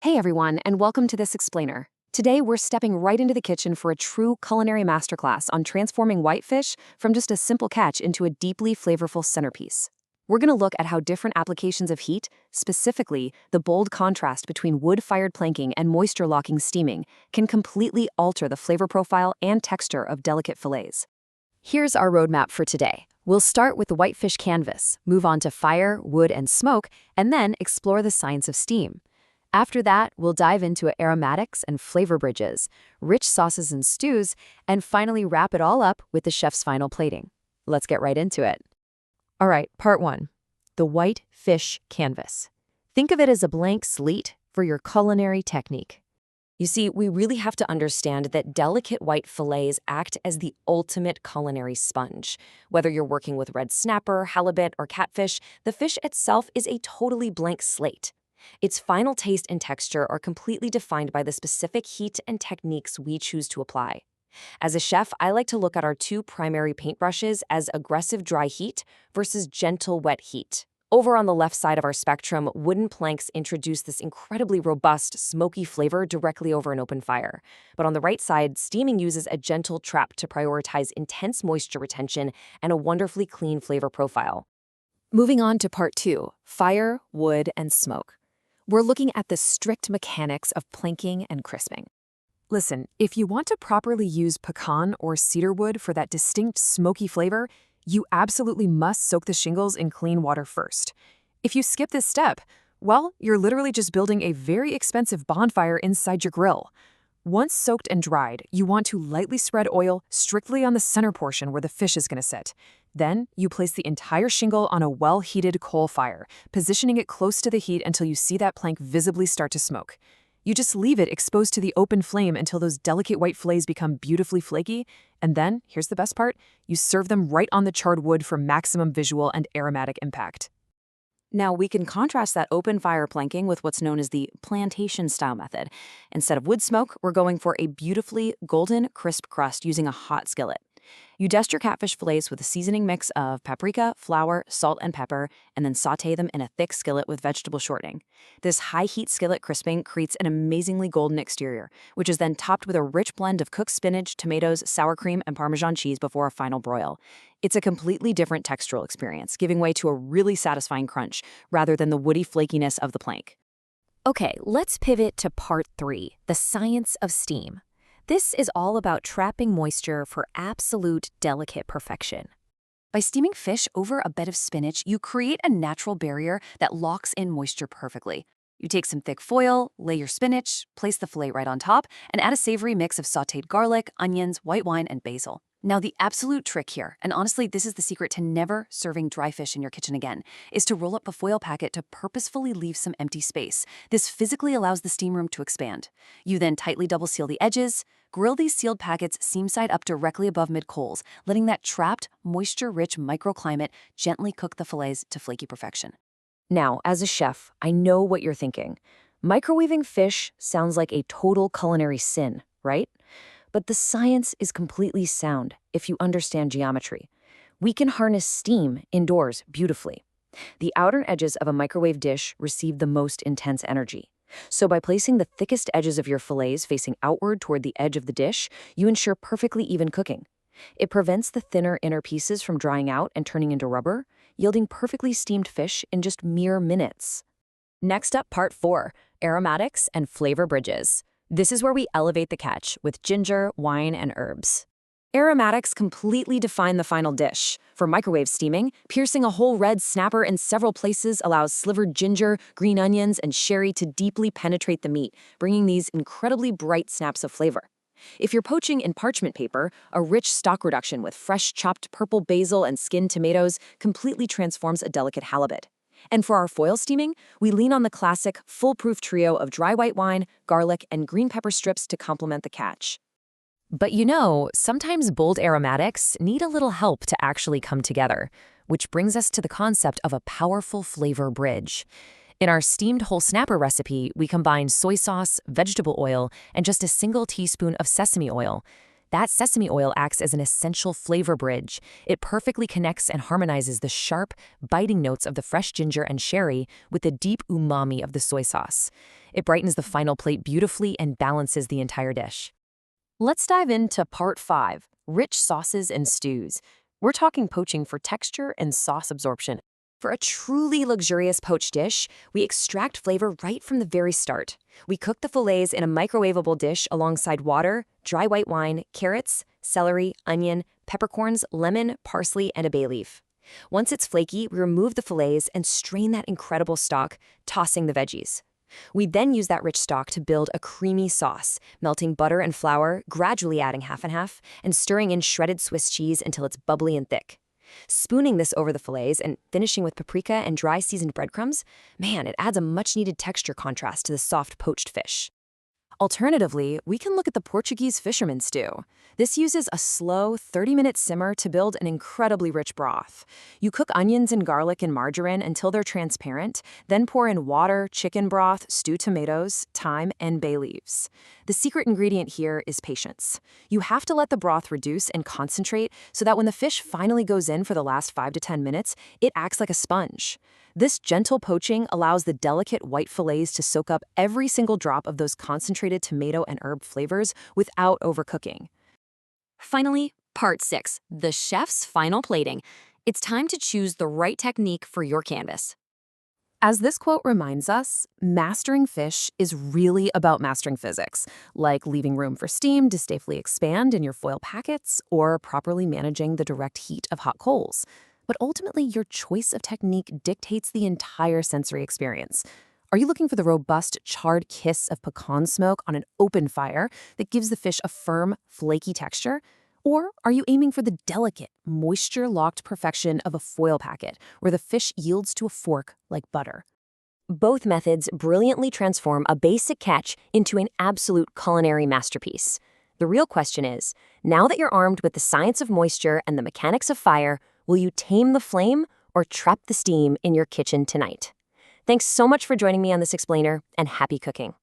Hey everyone, and welcome to This Explainer. Today we're stepping right into the kitchen for a true culinary masterclass on transforming whitefish from just a simple catch into a deeply flavorful centerpiece. We're going to look at how different applications of heat, specifically the bold contrast between wood-fired planking and moisture-locking steaming, can completely alter the flavor profile and texture of delicate fillets. Here's our roadmap for today. We'll start with the whitefish canvas, move on to fire, wood, and smoke, and then explore the science of steam. After that, we'll dive into aromatics and flavor bridges, rich sauces and stews, and finally wrap it all up with the chef's final plating. Let's get right into it. All right, part one, the white fish canvas. Think of it as a blank slate for your culinary technique. You see, we really have to understand that delicate white fillets act as the ultimate culinary sponge. Whether you're working with red snapper, halibut, or catfish, the fish itself is a totally blank slate. Its final taste and texture are completely defined by the specific heat and techniques we choose to apply. As a chef, I like to look at our two primary paintbrushes as aggressive dry heat versus gentle wet heat. Over on the left side of our spectrum, wooden planks introduce this incredibly robust, smoky flavor directly over an open fire. But on the right side, steaming uses a gentle trap to prioritize intense moisture retention and a wonderfully clean flavor profile. Moving on to part two, fire, wood, and smoke. We're looking at the strict mechanics of planking and crisping. Listen, if you want to properly use pecan or cedar wood for that distinct smoky flavor, you absolutely must soak the shingles in clean water first. If you skip this step, well, you're literally just building a very expensive bonfire inside your grill. Once soaked and dried, you want to lightly spread oil strictly on the center portion where the fish is going to sit. Then, you place the entire shingle on a well-heated coal fire, positioning it close to the heat until you see that plank visibly start to smoke. You just leave it exposed to the open flame until those delicate white fillets become beautifully flaky, and then, here's the best part, you serve them right on the charred wood for maximum visual and aromatic impact. Now, we can contrast that open fire planking with what's known as the plantation-style method. Instead of wood smoke, we're going for a beautifully golden, crisp crust using a hot skillet. You dust your catfish fillets with a seasoning mix of paprika, flour, salt, and pepper, and then sauté them in a thick skillet with vegetable shortening. This high-heat skillet crisping creates an amazingly golden exterior, which is then topped with a rich blend of cooked spinach, tomatoes, sour cream, and Parmesan cheese before a final broil. It's a completely different textural experience, giving way to a really satisfying crunch, rather than the woody flakiness of the plank. Okay, let's pivot to part three, the science of steam. This is all about trapping moisture for absolute delicate perfection. By steaming fish over a bed of spinach, you create a natural barrier that locks in moisture perfectly. You take some thick foil, lay your spinach, place the fillet right on top, and add a savory mix of sautéed garlic, onions, white wine, and basil. Now, the absolute trick here, and honestly, this is the secret to never serving dry fish in your kitchen again, is to roll up a foil packet to purposefully leave some empty space. This physically allows the steam room to expand. You then tightly double seal the edges. Grill these sealed packets seam side up directly above mid-coals, letting that trapped, moisture-rich microclimate gently cook the fillets to flaky perfection. Now, as a chef, I know what you're thinking. Microwaving fish sounds like a total culinary sin, right? But the science is completely sound if you understand geometry. We can harness steam indoors beautifully. The outer edges of a microwave dish receive the most intense energy. So by placing the thickest edges of your fillets facing outward toward the edge of the dish, you ensure perfectly even cooking. It prevents the thinner inner pieces from drying out and turning into rubber, yielding perfectly steamed fish in just mere minutes. Next up, part four, aromatics and flavor bridges. This is where we elevate the catch with ginger, wine, and herbs. Aromatics completely define the final dish. For microwave steaming, piercing a whole red snapper in several places allows slivered ginger, green onions, and sherry to deeply penetrate the meat, bringing these incredibly bright snaps of flavor. If you're poaching in parchment paper, a rich stock reduction with fresh chopped purple basil and skinned tomatoes completely transforms a delicate halibut. And for our foil steaming, we lean on the classic, foolproof trio of dry white wine, garlic, and green pepper strips to complement the catch. But you know, sometimes bold aromatics need a little help to actually come together, which brings us to the concept of a powerful flavor bridge. In our steamed whole snapper recipe, we combine soy sauce, vegetable oil, and just a single teaspoon of sesame oil. That sesame oil acts as an essential flavor bridge. It perfectly connects and harmonizes the sharp, biting notes of the fresh ginger and sherry with the deep umami of the soy sauce. It brightens the final plate beautifully and balances the entire dish. Let's dive into part 5, rich sauces and stews. We're talking poaching for texture and sauce absorption. For a truly luxurious poached dish, we extract flavor right from the very start. We cook the fillets in a microwavable dish alongside water, dry white wine, carrots, celery, onion, peppercorns, lemon, parsley, and a bay leaf. Once it's flaky, we remove the fillets and strain that incredible stock, tossing the veggies. We then use that rich stock to build a creamy sauce, melting butter and flour, gradually adding half and half, and stirring in shredded Swiss cheese until it's bubbly and thick. Spooning this over the fillets and finishing with paprika and dry seasoned breadcrumbs, man, it adds a much-needed texture contrast to the soft poached fish. Alternatively, we can look at the Portuguese fisherman stew. This uses a slow 30-minute simmer to build an incredibly rich broth. You cook onions and garlic in margarine until they're transparent, then pour in water, chicken broth, stewed tomatoes, thyme, and bay leaves. The secret ingredient here is patience. You have to let the broth reduce and concentrate so that when the fish finally goes in for the last 5 to 10 minutes, it acts like a sponge. This gentle poaching allows the delicate white fillets to soak up every single drop of those concentrated tomato and herb flavors without overcooking. Finally, part 6, the chef's final plating. It's time to choose the right technique for your canvas. As this quote reminds us, mastering fish is really about mastering physics, like leaving room for steam to safely expand in your foil packets or properly managing the direct heat of hot coals. But ultimately, your choice of technique dictates the entire sensory experience. Are you looking for the robust, charred kiss of pecan smoke on an open fire that gives the fish a firm, flaky texture? Or are you aiming for the delicate, moisture-locked perfection of a foil packet where the fish yields to a fork like butter? Both methods brilliantly transform a basic catch into an absolute culinary masterpiece. The real question is, now that you're armed with the science of moisture and the mechanics of fire, will you tame the flame or trap the steam in your kitchen tonight? Thanks so much for joining me on this explainer, and happy cooking.